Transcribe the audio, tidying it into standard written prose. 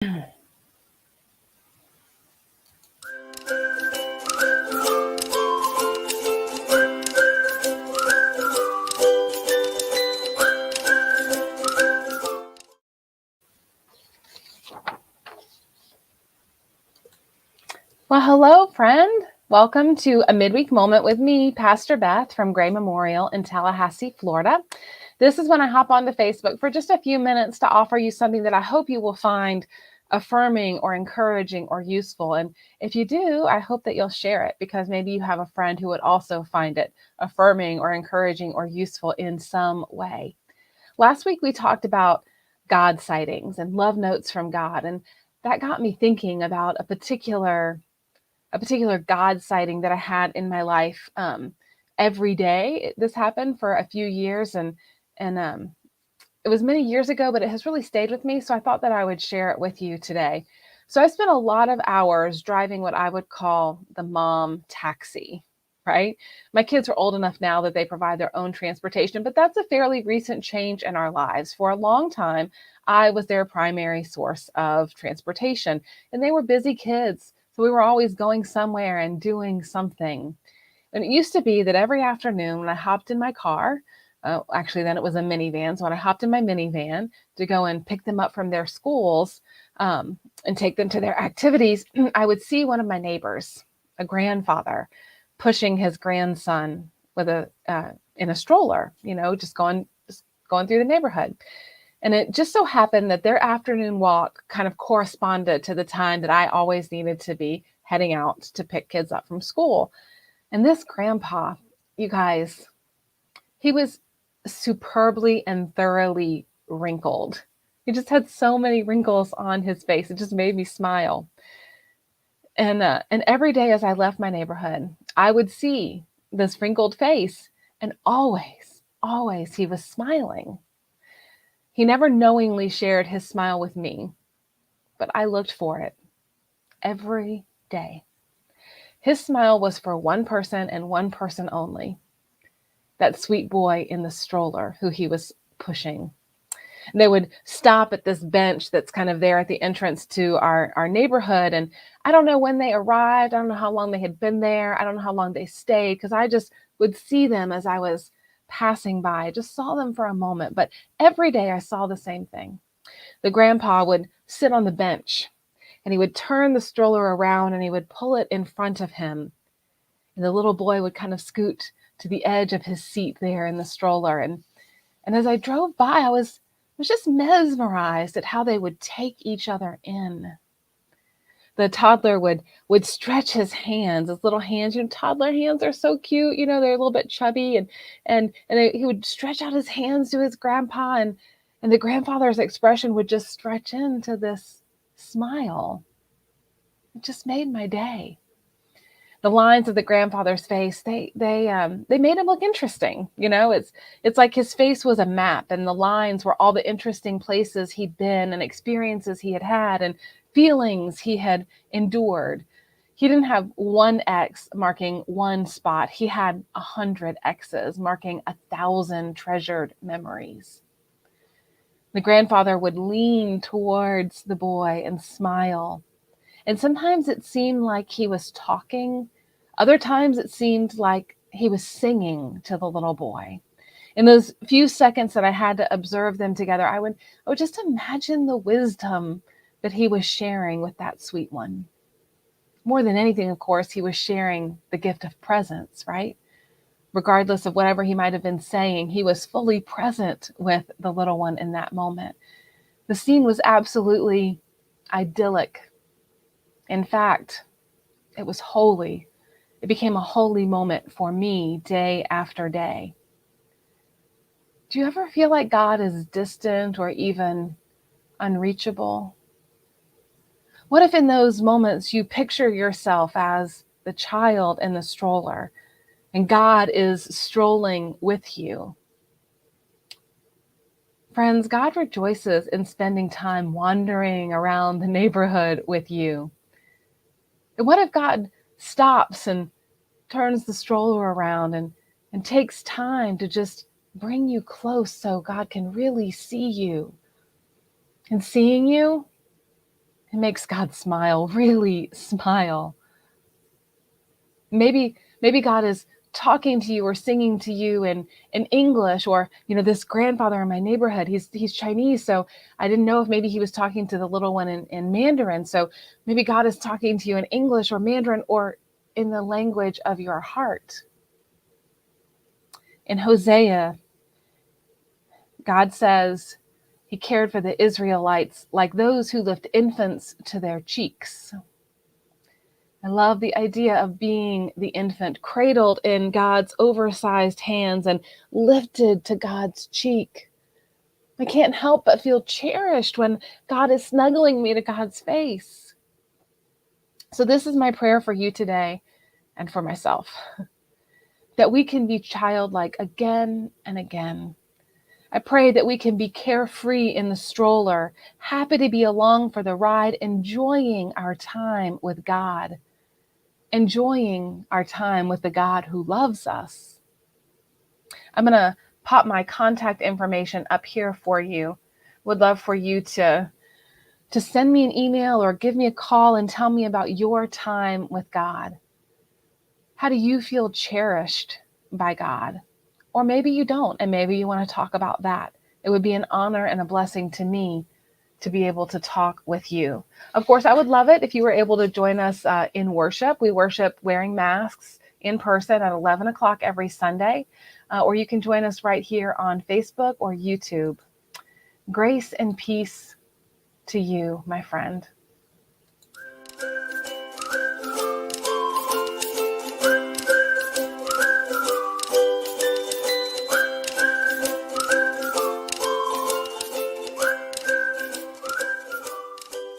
Well, hello, friend. Welcome to a midweek moment with me, Pastor Beth from Gray Memorial in Tallahassee, Florida. This is when I hop onto Facebook for just a few minutes to offer you something that I hope you will find affirming or encouraging or useful. And if you do, I hope that you'll share it because maybe you have a friend who would also find it affirming or encouraging or useful in some way. Last week, we talked about God sightings and love notes from God. And that got me thinking about a particular God sighting that I had in my life every day. This happened for a few years, and it was many years ago, but it has really stayed with me. So I thought that I would share it with you today. So I spent a lot of hours driving what I would call the mom taxi, right? My kids are old enough now that they provide their own transportation, but that's a fairly recent change in our lives. For a long time, I was their primary source of transportation, and they were busy kids. So we were always going somewhere and doing something. And it used to be that every afternoon when I hopped in my car, actually then it was a minivan. So when I hopped in my minivan to go and pick them up from their schools and take them to their activities, I would see one of my neighbors, a grandfather, pushing his grandson with in a stroller, just going through the neighborhood. And it just so happened that their afternoon walk kind of corresponded to the time that I always needed to be heading out to pick kids up from school. And this grandpa, you guys, he was superbly and thoroughly wrinkled. He just had so many wrinkles on his face. It just made me smile. And every day as I left my neighborhood, I would see this wrinkled face, and always he was smiling. He never knowingly shared his smile with me, but I looked for it every day. His smile was for one person and one person only, that sweet boy in the stroller who he was pushing. And they would stop at this bench that's kind of there at the entrance to our neighborhood. And I don't know when they arrived. I don't know how long they had been there. I don't know how long they stayed because I just would see them as I was passing by. I just saw them for a moment. But every day I saw the same thing. The grandpa would sit on the bench and he would turn the stroller around and he would pull it in front of him. And the little boy would kind of scoot to the edge of his seat there in the stroller. And as I drove by, I was just mesmerized at how they would take each other in. The toddler would stretch his hands, his little hands. Toddler hands are so cute. They're a little bit chubby, and he would stretch out his hands to his grandpa, and the grandfather's expression would just stretch into this smile. It just made my day. The lines of the grandfather's face, they made him look interesting. It's like his face was a map, and the lines were all the interesting places he'd been and experiences he had had and feelings he had endured. He didn't have one X marking one spot. He had 100 X's marking 1,000 treasured memories. The grandfather would lean towards the boy and smile. And sometimes it seemed like he was talking. Other times it seemed like he was singing to the little boy. In those few seconds that I had to observe them together, I would just imagine the wisdom that he was sharing with that sweet one. More than anything, of course, he was sharing the gift of presence, right? Regardless of whatever he might have been saying, he was fully present with the little one in that moment. The scene was absolutely idyllic. In fact, it was holy. It became a holy moment for me day after day. Do you ever feel like God is distant or even unreachable? What if in those moments you picture yourself as the child in the stroller and God is strolling with you? Friends, God rejoices in spending time wandering around the neighborhood with you. And what if God stops and turns the stroller around and takes time to just bring you close so God can really see you? And seeing you, makes God smile, really smile. Maybe God is talking to you or singing to you in English, or this grandfather in my neighborhood, he's Chinese, so I didn't know if maybe he was talking to the little one in Mandarin. So maybe God is talking to you in English or Mandarin or in the language of your heart. In Hosea, God says he cared for the Israelites like those who lift infants to their cheeks. I love the idea of being the infant, cradled in God's oversized hands and lifted to God's cheek. I can't help but feel cherished when God is snuggling me to God's face. So this is my prayer for you today and for myself, that we can be childlike again and again. I pray that we can be carefree in the stroller, happy to be along for the ride, enjoying our time with God. Enjoying our time with the God who loves us. I'm going to pop my contact information up here for you. Would love for you to send me an email or give me a call and tell me about your time with God. How do you feel cherished by God? Or maybe you don't, and maybe you want to talk about that. It would be an honor and a blessing to me to be able to talk with you. Of course, I would love it if you were able to join us in worship. We worship wearing masks in person at 11 o'clock every Sunday, or you can join us right here on Facebook or YouTube. Grace and peace to you, my friend.